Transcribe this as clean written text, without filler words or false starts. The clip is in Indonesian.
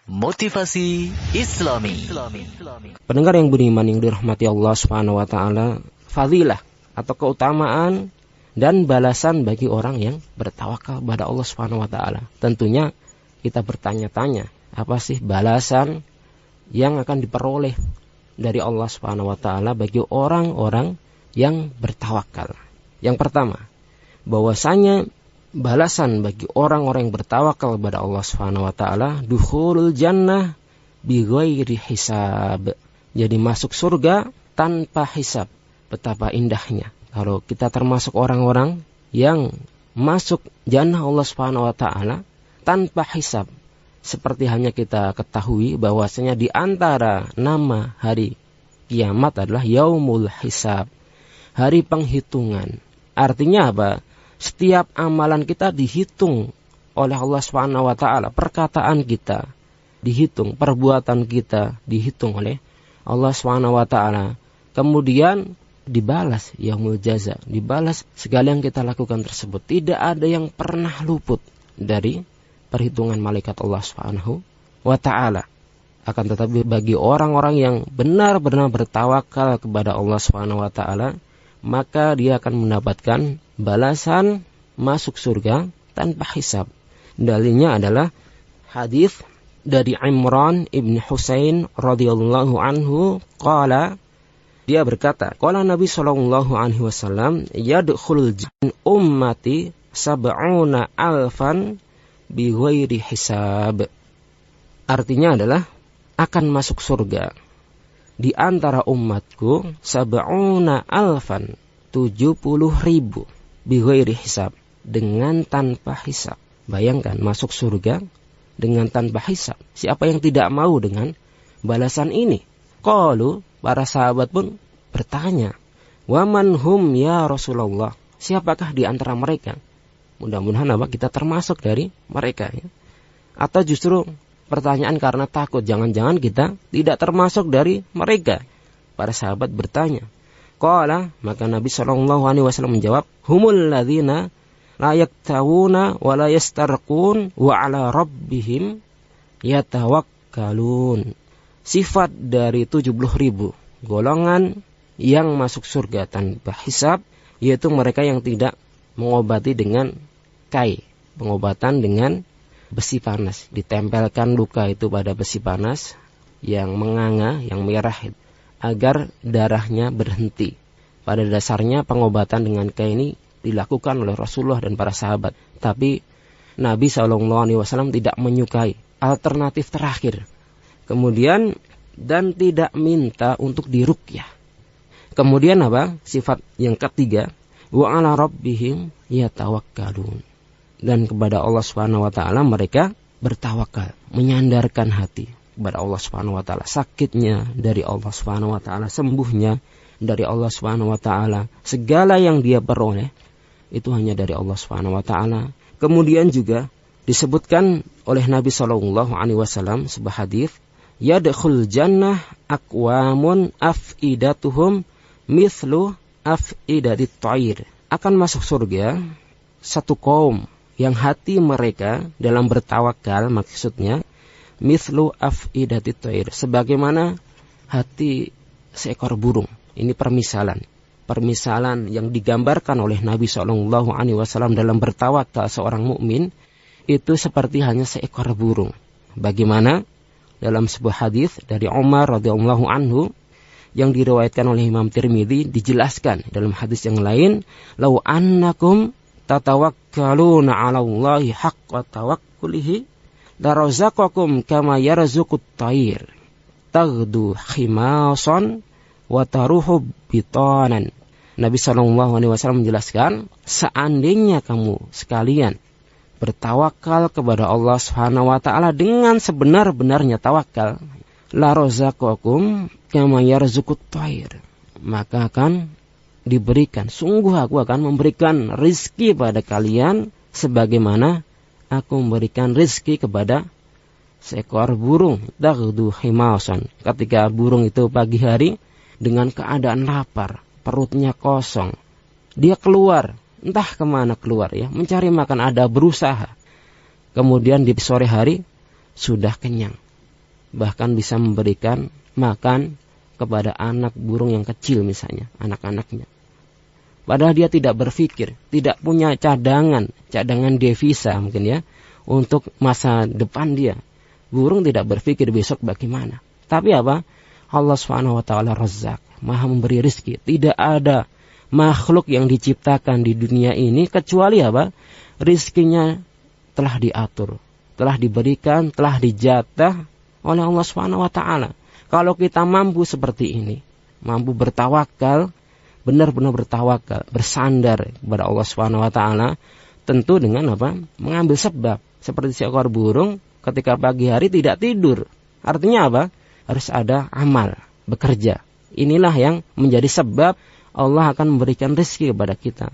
Motivasi Islami. Pendengar yang beriman yang dirahmati Allah Subhanahu wa taala, fadilah atau keutamaan dan balasan bagi orang yang bertawakal kepada Allah Subhanahu wa taala. Tentunya kita bertanya-tanya, apa sih balasan yang akan diperoleh dari Allah Subhanahu wa taala bagi orang-orang yang bertawakal? Yang pertama, bahwasanya balasan bagi orang-orang yang bertawakal kepada Allah Subhanahu wa taala, dukhulul jannah bighairi hisab. Jadi masuk surga tanpa hisab. Betapa indahnya kalau kita termasuk orang-orang yang masuk jannah Allah Subhanahu wa taala tanpa hisab. Seperti hanya kita ketahui bahwasanya di antara nama hari kiamat adalah yaumul hisab, hari penghitungan. Artinya apa? Setiap amalan kita dihitung oleh Allah Subhanahu wa taala, perkataan kita dihitung, perbuatan kita dihitung oleh Allah Subhanahu wa taala. Kemudian dibalas yaumul jaza, dibalas segala yang kita lakukan tersebut. Tidak ada yang pernah luput dari perhitungan malaikat Allah Subhanahu wa taala. Akan tetapi bagi orang-orang yang benar-benar bertawakal kepada Allah Subhanahu wa taala, maka dia akan mendapatkan balasan masuk surga tanpa hisab. Dalilnya adalah hadis dari Imran ibn Husain radhiyallahu anhu, qala, dia berkata, qala Nabi sallallahu alaihi wasallam, yadkhulul ummati sab'una alfan bighairi hisab. Artinya adalah akan masuk surga di antara umatku sab'una alfan, 70.000, bighairi hisab, dengan tanpa hisab. Bayangkan masuk surga dengan tanpa hisab. Siapa yang tidak mau dengan balasan ini? Qalu, para sahabat pun bertanya, waman hum ya Rasulullah? Siapakah di antara mereka? Mudah-mudahan kita termasuk dari mereka, ya. Atau justru pertanyaan karena takut, jangan-jangan kita tidak termasuk dari mereka. Para sahabat bertanya. Qala, maka Nabi sallallahu alaihi wasallam menjawab, humul ladzina la yaktawuna wa la yastarqun wa ala rabbihim yatawakkalun. Sifat dari 70.000 golongan yang masuk surga tanpa hisab, yaitu mereka yang tidak mengobati dengan kai, pengobatan dengan besi panas. Ditempelkan luka itu pada besi panas yang menganga, yang merah, agar darahnya berhenti. Pada dasarnya pengobatan dengan kai ini dilakukan oleh Rasulullah dan para sahabat. Tapi Nabi SAW tidak menyukai alternatif terakhir. Kemudian dan tidak minta untuk diruqyah. Kemudian apa? Sifat yang ketiga, wa ala rabbihim yatawakkalun. Dan kepada Allah Subhanahu wa taala mereka bertawakal, menyandarkan hati kepada Allah Subhanahu wa taala. Sakitnya dari Allah Subhanahu wa taala, sembuhnya dari Allah Subhanahu wa taala. Segala yang dia peroleh itu hanya dari Allah Subhanahu wa taala. Kemudian juga disebutkan oleh Nabi sallallahu alaihi wasallam sebuah hadis, yadkhul jannah aqwamun afidatuhum mithlu afidatit thair. Akan masuk surga satu kaum yang hati mereka dalam bertawakal, maksudnya mithlu afidatit thair, sebagaimana hati seekor burung. Ini permisalan yang digambarkan oleh Nabi sallallahu alaihi wasallam dalam bertawakal seorang mukmin itu seperti hanya seekor burung. Bagaimana? Dalam sebuah hadis dari Umar radhiyallahu anhu yang diriwayatkan oleh Imam Tirmidzi, dijelaskan dalam hadis yang lain, lau annakum tatawakkaluna 'ala Allahi haqqa tawakkulihi la razaqakum kama yarzuqut thair taghdu khimasan wa taruhu bitanan. Nabi SAW menjelaskan, seandainya kamu sekalian bertawakal kepada Allah Subhanahu wa taala dengan sebenar-benarnya tawakal, la razaqakum kama yarzuqut thair, maka akan diberikan, sungguh aku akan memberikan rizki pada kalian sebagaimana aku memberikan rizki kepada seekor burung. Taghdu khimasan, ketika burung itu pagi hari dengan keadaan lapar, perutnya kosong, dia keluar, entah kemana keluar, ya, mencari makan, ada berusaha. Kemudian di sore hari sudah kenyang, bahkan bisa memberikan makan kepada anak burung yang kecil misalnya, anak-anaknya. Padahal dia tidak berpikir, tidak punya cadangan devisa mungkin ya, untuk masa depan dia. Burung tidak berpikir besok bagaimana. Tapi apa? Allah Subhanahu wa taala Razzaq, Maha memberi rezeki. Tidak ada makhluk yang diciptakan di dunia ini kecuali apa? Rizkinya telah diatur, telah diberikan, telah dijatah oleh Allah Subhanahu wa taala. Kalau kita mampu seperti ini, mampu bertawakal, benar-benar bertawakal, bersandar kepada Allah Subhanahu wa taala, tentu dengan apa? Mengambil sebab. Seperti seekor burung ketika pagi hari tidak tidur. Artinya apa? Harus ada amal, bekerja. Inilah yang menjadi sebab Allah akan memberikan rezeki kepada kita.